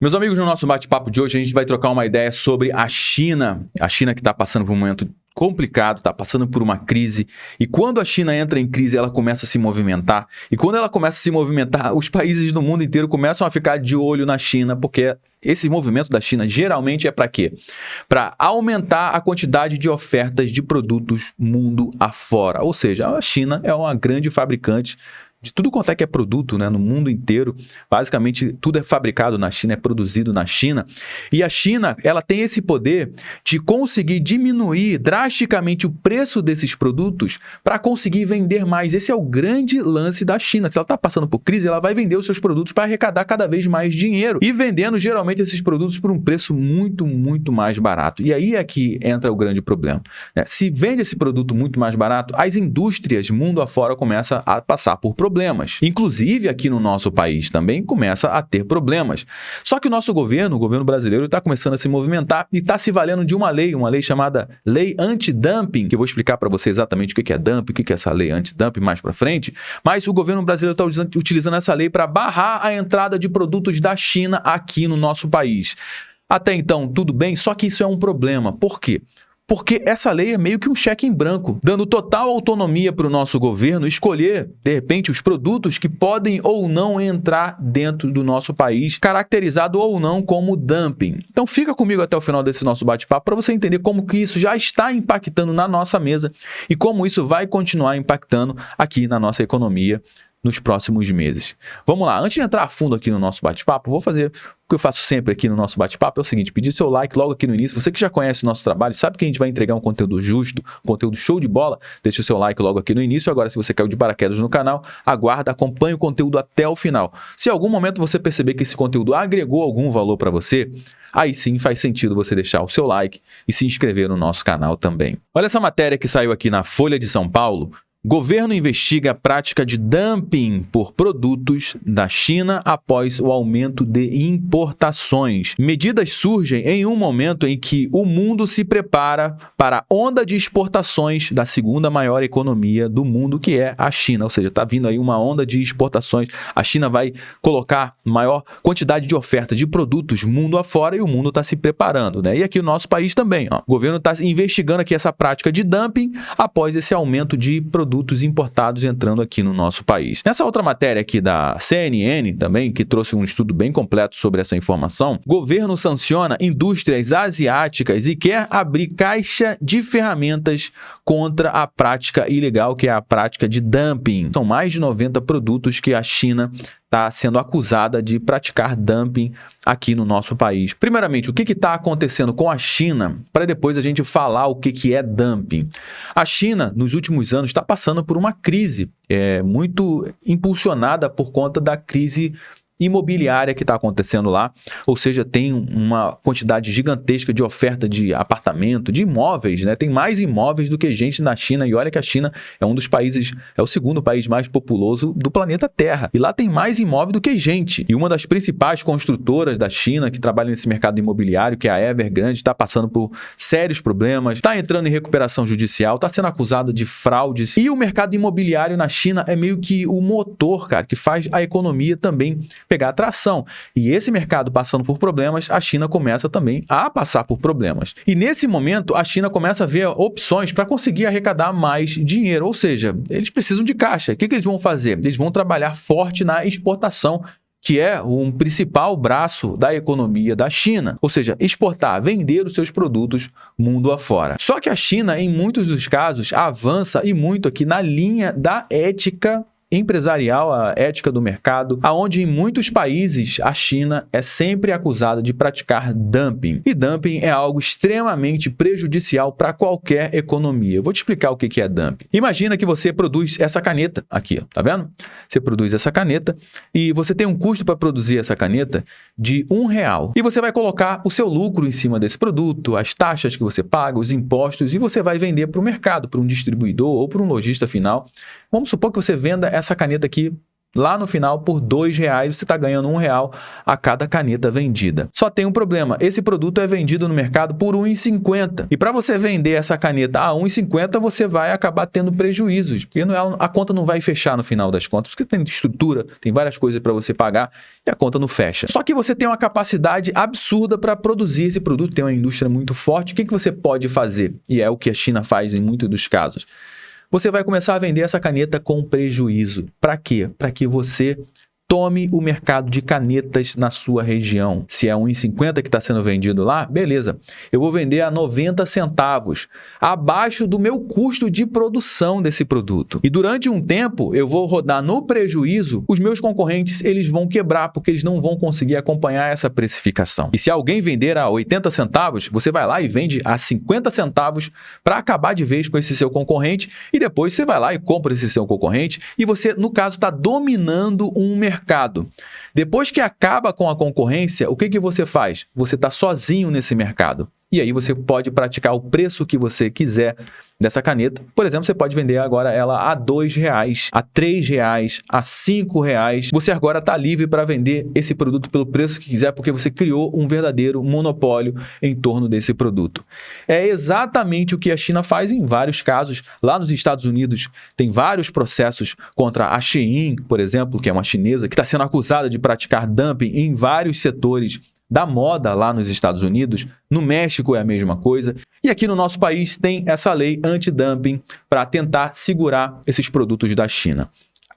Meus amigos, no nosso bate-papo de hoje a gente vai trocar uma ideia sobre a China. A China que está passando por um momento complicado, está passando por uma crise. E quando a China entra em crise, ela começa a se movimentar. E quando ela começa a se movimentar, os países do mundo inteiro começam a ficar de olho na China, porque esse movimento da China geralmente é para quê? Para aumentar a quantidade de ofertas de produtos mundo afora. Ou seja, a China é uma grande fabricante de tudo quanto é que é produto, né, no mundo inteiro. Basicamente, tudo é fabricado na China, é produzido na China. E a China, ela tem esse poder de conseguir diminuir drasticamente o preço desses produtos para conseguir vender mais. Esse é o grande lance da China. Se ela está passando por crise, ela vai vender os seus produtos para arrecadar cada vez mais dinheiro. E vendendo, geralmente, esses produtos por um preço muito, muito mais barato. E aí é que entra o grande problema, né? Se vende esse produto muito mais barato, as indústrias mundo afora começam a passar por problemas. Inclusive aqui no nosso país também começa a ter problemas. Só que o nosso governo, o governo brasileiro, está começando a se movimentar e está se valendo de uma lei chamada Lei Antidumping, que eu vou explicar para você exatamente o que é dumping, o que é essa lei antidumping mais para frente, mas o governo brasileiro está utilizando essa lei para barrar a entrada de produtos da China aqui no nosso país. Até então, tudo bem, só que isso é um problema. Por quê? Porque essa lei é meio que um cheque em branco, dando total autonomia para o nosso governo escolher, de repente, os produtos que podem ou não entrar dentro do nosso país, caracterizado ou não como dumping. Então fica comigo até o final desse nosso bate-papo para você entender como que isso já está impactando na nossa mesa e como isso vai continuar impactando aqui na nossa economia nos próximos meses. Vamos lá, antes de entrar a fundo aqui no nosso bate-papo, vou fazer o que eu faço sempre aqui no nosso bate-papo, é o seguinte: pedir seu like logo aqui no início. Você que já conhece o nosso trabalho, sabe que a gente vai entregar um conteúdo justo, um conteúdo show de bola, deixa o seu like logo aqui no início. Agora, se você caiu de paraquedas no canal, aguarda, acompanhe o conteúdo até o final. Se em algum momento você perceber que esse conteúdo agregou algum valor para você, aí sim faz sentido você deixar o seu like e se inscrever no nosso canal também. Olha essa matéria que saiu aqui na Folha de São Paulo. Governo investiga a prática de dumping por produtos da China após o aumento de importações. Medidas surgem em um momento em que o mundo se prepara para a onda de exportações da segunda maior economia do mundo, que é a China. Ou seja, está vindo aí uma onda de exportações. A China vai colocar maior quantidade de oferta de produtos mundo afora e o mundo está se preparando, né? E aqui o nosso país também, ó. O governo está investigando aqui essa prática de dumping após esse aumento de produtos importados entrando aqui no nosso país. Nessa outra matéria aqui da CNN também, que trouxe um estudo bem completo sobre essa informação, governo sanciona indústrias asiáticas e quer abrir caixa de ferramentas contra a prática ilegal, que é a prática de dumping. São mais de 90 produtos que a China está sendo acusada de praticar dumping aqui no nosso país. Primeiramente, o que está acontecendo com a China, para depois a gente falar o que é dumping. A China, nos últimos anos, está passando por uma crise muito impulsionada por conta da crise imobiliária que está acontecendo lá, ou seja, tem uma quantidade gigantesca de oferta de apartamento, de imóveis, né? Tem mais imóveis do que gente na China, e olha que a China é um dos países, é o segundo país mais populoso do planeta Terra, e lá tem mais imóvel do que gente. E uma das principais construtoras da China que trabalha nesse mercado imobiliário, que é a Evergrande, está passando por sérios problemas, está entrando em recuperação judicial, está sendo acusada de fraudes, e o mercado imobiliário na China é meio que o motor, cara, que faz a economia também pegar atração. E esse mercado passando por problemas, a China começa também a passar por problemas. E nesse momento, a China começa a ver opções para conseguir arrecadar mais dinheiro. Ou seja, eles precisam de caixa. O que eles vão fazer? Eles vão trabalhar forte na exportação, que é um principal braço da economia da China. Ou seja, exportar, vender os seus produtos mundo afora. Só que a China, em muitos dos casos, avança e muito aqui na linha da ética empresarial, a ética do mercado, aonde em muitos países a China é sempre acusada de praticar dumping. E dumping é algo extremamente prejudicial para qualquer economia. Eu vou te explicar o que é dumping. Imagina que você produz essa caneta aqui, ó, tá vendo? Você produz essa caneta e você tem um custo para produzir essa caneta de R$1. E você vai colocar o seu lucro em cima desse produto, as taxas que você paga, os impostos, e você vai vender para o mercado, para um distribuidor ou para um lojista final. Vamos supor que você venda essa caneta aqui Lá no final, por R$2, você está ganhando R$1 a cada caneta vendida. Só tem um problema, esse produto é vendido no mercado por R$1,50. E para você vender essa caneta a R$1,50, você vai acabar tendo prejuízos, porque a conta não vai fechar no final das contas, porque tem estrutura, tem várias coisas para você pagar e a conta não fecha. Só que você tem uma capacidade absurda para produzir esse produto, tem uma indústria muito forte. O que você pode fazer? E é o que a China faz em muitos dos casos. Você vai começar a vender essa caneta com prejuízo. Para quê? Para que você tome o mercado de canetas na sua região. Se é R$1,50 que está sendo vendido lá, beleza. Eu vou vender a 90 centavos, abaixo do meu custo de produção desse produto. E durante um tempo, eu vou rodar no prejuízo, os meus concorrentes eles vão quebrar, porque eles não vão conseguir acompanhar essa precificação. E se alguém vender a 80 centavos, você vai lá e vende a 50 centavos para acabar de vez com esse seu concorrente, e depois você vai lá e compra esse seu concorrente, e você, no caso, está dominando um mercado. Depois que acaba com a concorrência, o que você faz? Você está sozinho nesse mercado. E aí você pode praticar o preço que você quiser dessa caneta. Por exemplo, você pode vender agora ela a R$2, a R$3, a R$5. Você agora está livre para vender esse produto pelo preço que quiser, porque você criou um verdadeiro monopólio em torno desse produto. É exatamente o que a China faz em vários casos. Lá nos Estados Unidos tem vários processos contra a Shein, por exemplo, que é uma chinesa, que está sendo acusada de praticar dumping em vários setores da moda lá nos Estados Unidos. No México é a mesma coisa. E aqui no nosso país tem essa lei anti-dumping para tentar segurar esses produtos da China.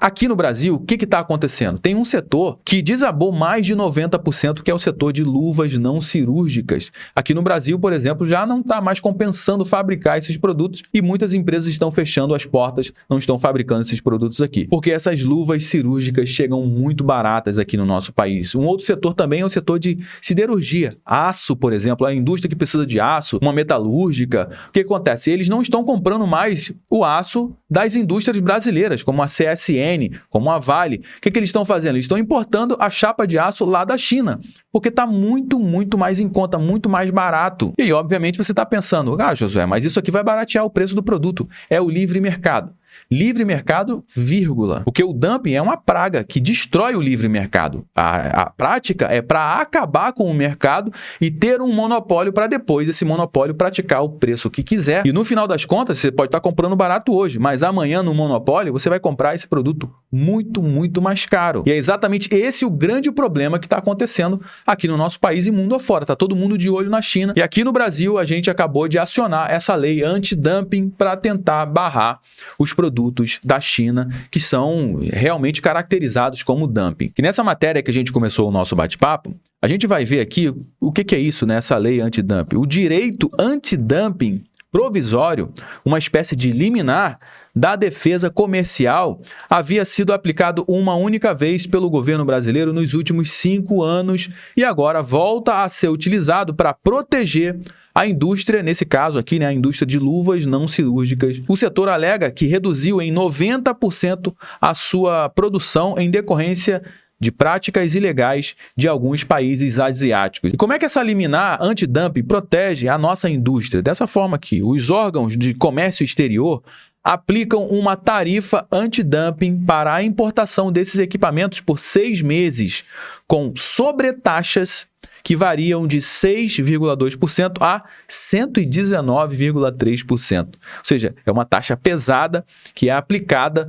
Aqui no Brasil, o que está acontecendo? Tem um setor que desabou mais de 90%, que é o setor de luvas não cirúrgicas. Aqui no Brasil, por exemplo, já não está mais compensando fabricar esses produtos e muitas empresas estão fechando as portas, não estão fabricando esses produtos aqui, porque essas luvas cirúrgicas chegam muito baratas aqui no nosso país. Um outro setor também é o setor de siderurgia. Aço, por exemplo, a indústria que precisa de aço, uma metalúrgica. O que acontece? Eles não estão comprando mais o aço das indústrias brasileiras, como a CSN, como a Vale. O que eles estão fazendo? Eles estão importando a chapa de aço lá da China, porque está muito mais em conta, muito mais barato. E aí, obviamente, você está pensando, Josué, mas isso aqui vai baratear o preço do produto. É o livre mercado. Livre mercado, vírgula. Porque o dumping é uma praga que destrói o livre mercado. A prática é para acabar com o mercado e ter um monopólio para depois esse monopólio praticar o preço que quiser. E no final das contas, você pode estar comprando barato hoje, mas amanhã no monopólio você vai comprar esse produto muito mais caro. E é exatamente esse o grande problema que está acontecendo aqui no nosso país e mundo afora. Está todo mundo de olho na China. E aqui no Brasil a gente acabou de acionar essa lei anti-dumping para tentar barrar os produtos da China que são realmente caracterizados como dumping. E nessa matéria que a gente começou o nosso bate-papo, a gente vai ver aqui o que é isso, né? Essa lei anti-dumping. O direito anti-dumping provisório, uma espécie de liminar da defesa comercial, havia sido aplicado uma única vez pelo governo brasileiro nos últimos 5 anos e agora volta a ser utilizado para proteger a indústria, nesse caso aqui, né, a indústria de luvas não cirúrgicas. O setor alega que reduziu em 90% a sua produção em decorrência de práticas ilegais de alguns países asiáticos. E como é que essa liminar anti-dumping protege a nossa indústria? Dessa forma aqui, os órgãos de comércio exterior aplicam uma tarifa anti-dumping para a importação desses equipamentos por 6 meses, com sobretaxas que variam de 6,2% a 119,3%. Ou seja, é uma taxa pesada que é aplicada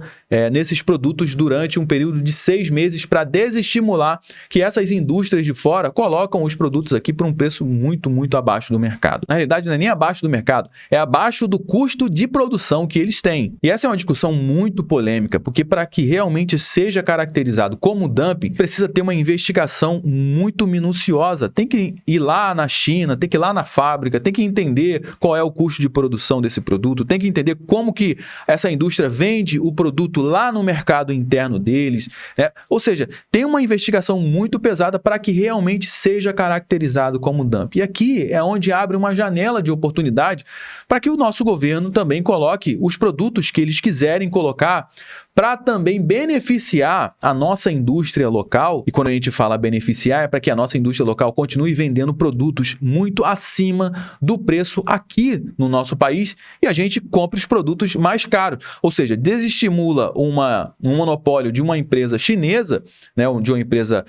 nesses produtos durante um período de 6 meses para desestimular que essas indústrias de fora colocam os produtos aqui por um preço muito abaixo do mercado. Na realidade, não é nem abaixo do mercado, é abaixo do custo de produção que eles têm. E essa é uma discussão muito polêmica, porque para que realmente seja caracterizado como dumping, precisa ter uma investigação muito minuciosa. Tem que ir lá na China, tem que ir lá na fábrica, tem que entender qual é o custo de produção desse produto, tem que entender como que essa indústria vende o produto lá no mercado interno deles, né? Ou seja, tem uma investigação muito pesada para que realmente seja caracterizado como dumping. E aqui é onde abre uma janela de oportunidade para que o nosso governo também coloque os produtos que eles quiserem colocar para também beneficiar a nossa indústria local. E quando a gente fala beneficiar, é para que a nossa indústria local continue vendendo produtos muito acima do preço aqui no nosso país e a gente compre os produtos mais caros. Ou seja, desestimula um monopólio de uma empresa chinesa, né, de uma empresa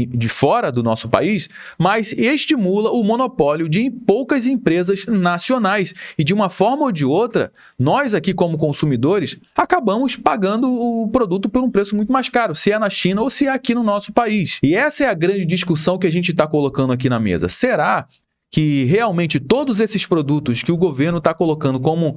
de fora do nosso país, mas estimula o monopólio de poucas empresas nacionais. E de uma forma ou de outra, nós aqui como consumidores acabamos pagando o produto por um preço muito mais caro, se é na China ou se é aqui no nosso país. E essa é a grande discussão que a gente está colocando aqui na mesa. Será que realmente todos esses produtos que o governo está colocando como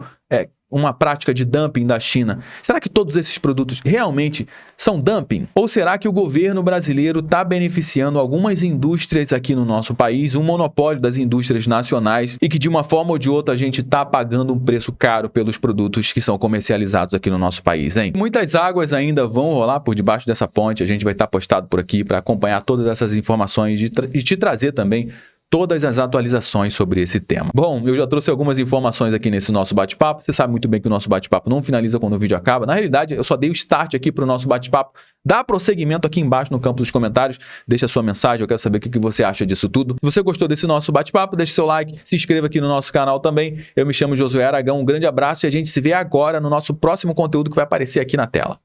uma prática de dumping da China, será que todos esses produtos realmente são dumping? Ou será que o governo brasileiro está beneficiando algumas indústrias aqui no nosso país, um monopólio das indústrias nacionais e que de uma forma ou de outra a gente está pagando um preço caro pelos produtos que são comercializados aqui no nosso país, hein? Muitas águas ainda vão rolar por debaixo dessa ponte, a gente vai estar postado por aqui para acompanhar todas essas informações e te trazer também todas as atualizações sobre esse tema. Bom, eu já trouxe algumas informações aqui nesse nosso bate-papo. Você sabe muito bem que o nosso bate-papo não finaliza quando o vídeo acaba. Na realidade, eu só dei o start aqui para o nosso bate-papo. Dá prosseguimento aqui embaixo no campo dos comentários. Deixa a sua mensagem, eu quero saber o que você acha disso tudo. Se você gostou desse nosso bate-papo, deixe seu like, se inscreva aqui no nosso canal também. Eu me chamo Josué Aragão, um grande abraço e a gente se vê agora no nosso próximo conteúdo que vai aparecer aqui na tela.